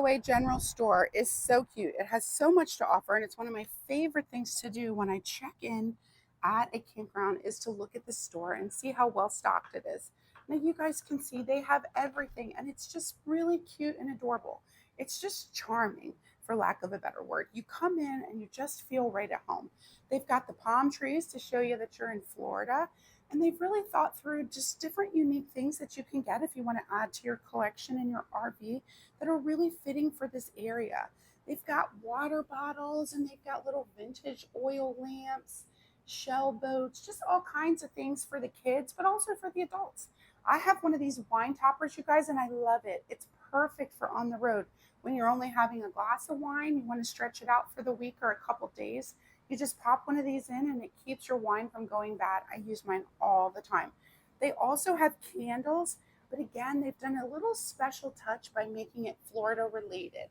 KOA General Store is so cute. It has so much to offer, and it's one of my favorite things to do when I check in at a campground is to look at the store and see how well stocked it is. Now you guys can see they have everything, and it's just really cute and adorable. It's just charming, for lack of a better word. You come in and you just feel right at home. They've got the palm trees to show you that you're in Florida. And they've really thought through just different unique things that you can get if you want to add to your collection in your RV that are really fitting for this area. They've got water bottles and they've got little vintage oil lamps, shell boats, just all kinds of things for the kids, but also for the adults. I have one of these wine toppers, you guys, and I love it. It's perfect for on the road. When you're only having a glass of wine, you want to stretch it out for the week or a couple days. You just pop one of these in and it keeps your wine from going bad. I use mine all the time. They also have candles, but again, they've done a little special touch by making it Florida related.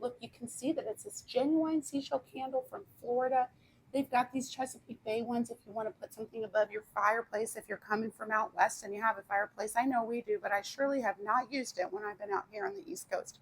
Look, you can see that it's this genuine seashell candle from Florida. They've got these Chesapeake Bay ones if you want to put something above your fireplace if you're coming from out west and you have a fireplace. I know we do, but I surely have not used it when I've been out here on the East Coast.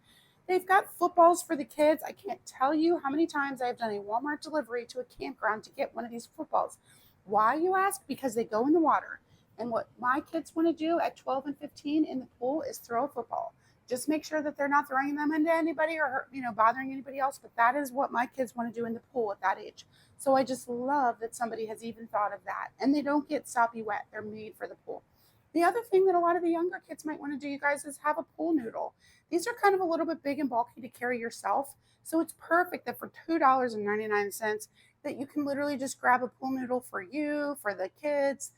They've got footballs for the kids. I can't tell you how many times I've done a Walmart delivery to a campground to get one of these footballs. Why, you ask? Because they go in the water. And what my kids want to do at 12 and 15 in the pool is throw a football. Just make sure that they're not throwing them into anybody or bothering anybody else. But that is what my kids want to do in the pool at that age. So I just love that somebody has even thought of that. And they don't get soppy wet. They're made for the pool. The other thing that a lot of the younger kids might want to do, you guys, is have a pool noodle. These are kind of a little bit big and bulky to carry yourself. So it's perfect that for $2.99 that you can literally just grab a pool noodle for you, for the kids.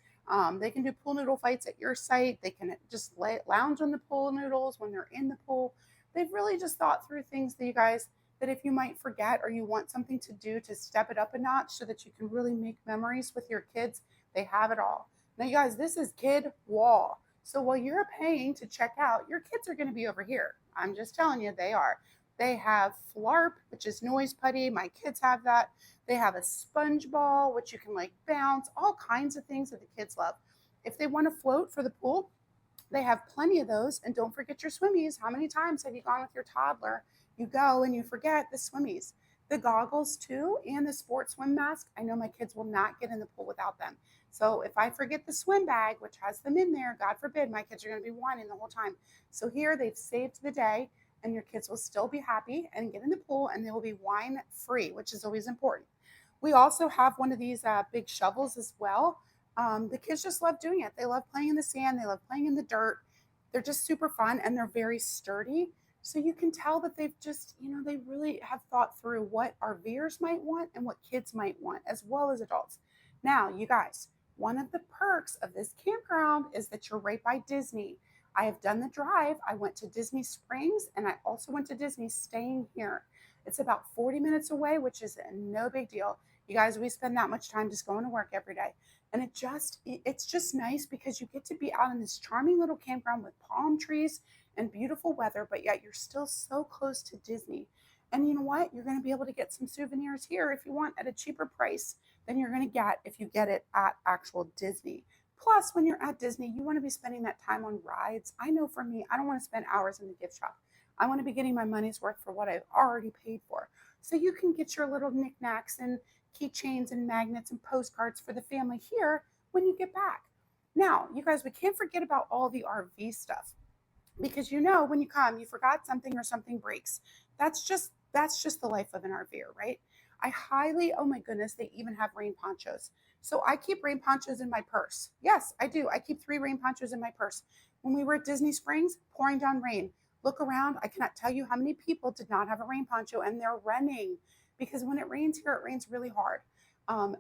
They can do pool noodle fights at your site. They can just lounge on the pool noodles when they're in the pool. They've really just thought through things that you guys, that if you might forget or you want something to do to step it up a notch so that you can really make memories with your kids, they have it all. Now, you guys, this is Kid Wall. So while you're paying to check out, your kids are going to be over here. I'm just telling you, they are. They have Flarp, which is noise putty. My kids have that. They have a sponge ball, which you can like bounce, all kinds of things that the kids love. If they want to float for the pool, they have plenty of those. And don't forget your swimmies. How many times have you gone with your toddler? You go and you forget the swimmies. The goggles too, and the sports swim mask. I know my kids will not get in the pool without them. So if I forget the swim bag, which has them in there, God forbid, my kids are going to be whining the whole time. So here they've saved the day and your kids will still be happy and get in the pool and they will be wine free, which is always important. We also have one of these big shovels as well. The kids just love doing it. They love playing in the sand. They love playing in the dirt. They're just super fun and they're very sturdy. So you can tell that they've just, they really have thought through what RVers might want and what kids might want, as well as adults. Now, you guys, one of the perks of this campground is that you're right by Disney. I have done the drive. I went to Disney Springs and I also went to Disney staying here. It's about 40 minutes away, which is no big deal. You guys, we spend that much time just going to work every day. And it's just nice because you get to be out in this charming little campground with palm trees and beautiful weather, but yet you're still so close to Disney. And you know what? You're going to be able to get some souvenirs here if you want at a cheaper price than you're going to get if you get it at actual Disney. Plus, when you're at Disney, you want to be spending that time on rides. I know for me, I don't want to spend hours in the gift shop. I want to be getting my money's worth for what I've already paid for. So you can get your little knickknacks and keychains and magnets and postcards for the family here when you get back. Now, you guys, we can't forget about all the RV stuff because when you come, you forgot something or something breaks. That's just the life of an RVer, right? Oh my goodness, they even have rain ponchos. So I keep rain ponchos in my purse. Yes, I do. I keep 3 rain ponchos in my purse. When we were at Disney Springs, pouring down rain. Look around. I cannot tell you how many people did not have a rain poncho and they're running because when it rains here, it rains really hard.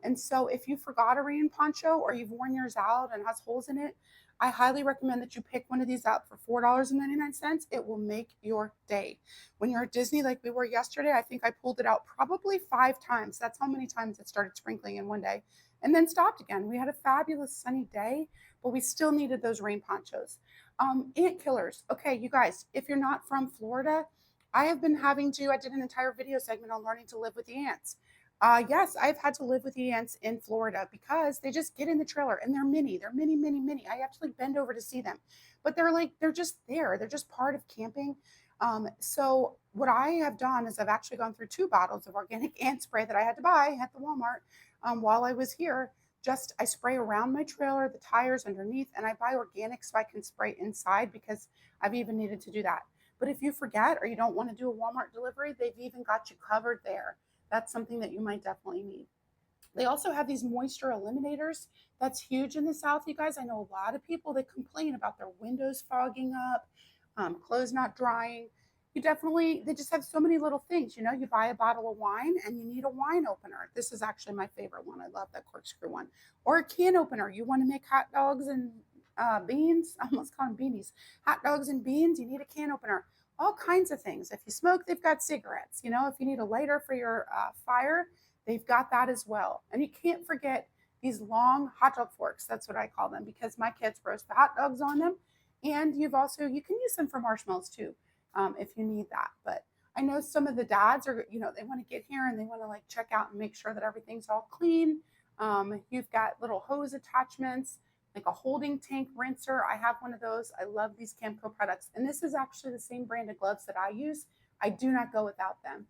And so if you forgot a rain poncho or you've worn yours out and has holes in it, I highly recommend that you pick one of these up for $4.99. It will make your day. When you're at Disney, like we were yesterday, I think I pulled it out probably 5 times. That's how many times it started sprinkling in one day and then stopped again. We had a fabulous sunny day, but we still needed those rain ponchos. Ant killers. Okay, you guys, if you're not from Florida, I did an entire video segment on learning to live with the ants. Yes, I've had to live with the ants in Florida because they just get in the trailer and they're mini. They're mini, mini, mini. I have to bend over to see them, but they're just there. They're just part of camping. So what I have done is I've actually gone through 2 bottles of organic ant spray that I had to buy at the Walmart while I was here. Just I spray around my trailer, the tires underneath, and I buy organic so I can spray inside because I've even needed to do that. But if you forget or you don't want to do a Walmart delivery, they've even got you covered there. That's something that you might definitely need. They also have these moisture eliminators. That's huge in the South, you guys. I know a lot of people that complain about their windows fogging up, clothes not drying. You definitely, they just have so many little things. You know, you buy a bottle of wine and you need a wine opener. This is actually my favorite one. I love that corkscrew one. Or a can opener. You want to make hot dogs and beans. I almost call them beanies. Hot dogs and beans. You need a can opener. All kinds of things. If you smoke, they've got cigarettes. You know, if you need a lighter for your fire, they've got that as well. And you can't forget these long hot dog forks. That's what I call them because my kids roast the hot dogs on them. And you can use them for marshmallows too if you need that. But I know some of the dads are, they want to get here and they want to like check out and make sure that everything's all clean. You've got little hose attachments, like a holding tank rinser. I have one of those. I love these Camco products. And this is actually the same brand of gloves that I use. I do not go without them.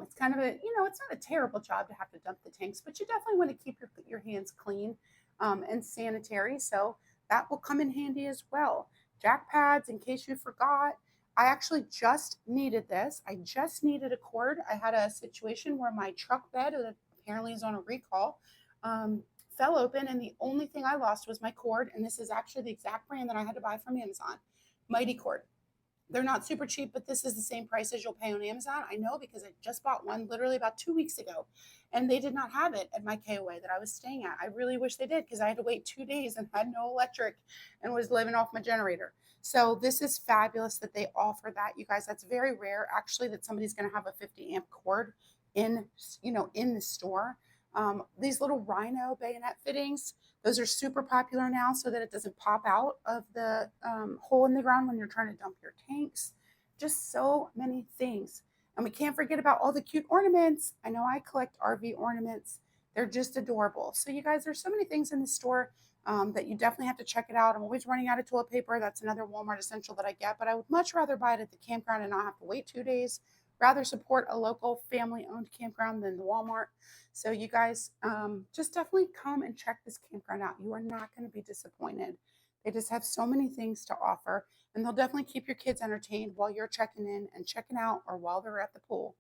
It's kind of it's not a terrible job to have to dump the tanks, but you definitely want to keep your hands clean and sanitary. So that will come in handy as well. Jack pads, in case you forgot. I actually just needed this. I just needed a cord. I had a situation where my truck bed, that apparently is on a recall, fell open, and the only thing I lost was my cord. And this is actually the exact brand that I had to buy from Amazon, Mighty Cord. They're not super cheap, but this is the same price as you'll pay on Amazon. I know because I just bought one literally about 2 weeks ago, and they did not have it at my KOA that I was staying at. I really wish they did because I had to wait 2 days and had no electric and was living off my generator. So this is fabulous that they offer that, you guys. That's very rare, actually, that somebody's going to have a 50 amp cord in the store. These little rhino bayonet fittings, those are super popular now so that it doesn't pop out of the hole in the ground when you're trying to dump your tanks. Just so many things. And we can't forget about all the cute ornaments. I know I collect RV ornaments. They're just adorable. So you guys, there's so many things in the store that you definitely have to check it out. I'm always running out of toilet paper. That's another Walmart essential that I get, but I would much rather buy it at the campground and not have to wait 2 days. Rather support a local family-owned campground than the Walmart. So you guys, just definitely come and check this campground out. You are not going to be disappointed. They just have so many things to offer, and they'll definitely keep your kids entertained while you're checking in and checking out or while they're at the pool.